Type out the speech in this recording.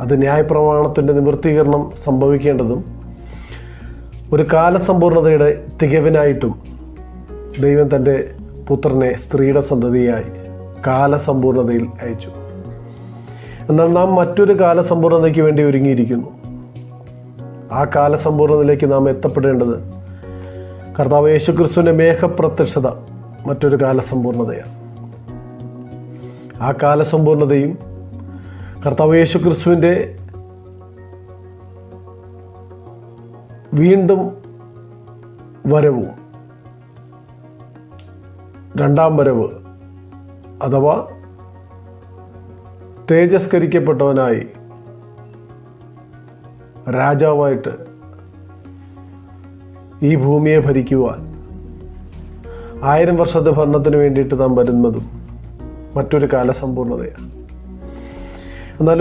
അത് ന്യായപ്രമാണത്തിൻ്റെ നിവൃത്തീകരണം സംഭവിക്കേണ്ടതും ഒരു കാലസമ്പൂർണതയുടെ തികവിനായിട്ടും ദൈവം തൻ്റെ പുത്രനെ സ്ത്രീയുടെ സന്തതിയായി കാലസമ്പൂർണതയിൽ അയച്ചു. എന്നാൽ നാം മറ്റൊരു കാലസമ്പൂർണതയ്ക്ക് വേണ്ടി ഒരുങ്ങിയിരിക്കുന്നു. ആ കാലസമ്പൂർണതയിലേക്ക് നാം എത്തപ്പെടേണ്ടത് കർത്താവ് യേശുക്രിസ്തുവിൻ്റെ മേഘപ്രത്യക്ഷത മറ്റൊരു കാലസമ്പൂർണതയാണ്. ആ കാലസമ്പൂർണതയും കർത്താവ് യേശുക്രിസ്തുവിൻ്റെ വീണ്ടും വരവും, രണ്ടാം വരവ് അഥവാ തേജസ്കരിക്കപ്പെട്ടവനായി രാജാവായിട്ട് ഈ ഭൂമിയെ ഭരിക്കുവാൻ 1000 വർഷത്തെ ഭരണത്തിന് വേണ്ടിയിട്ട് നാം വരുന്നതും മറ്റൊരു കാലസമ്പൂർണതയാണ്. എന്നാൽ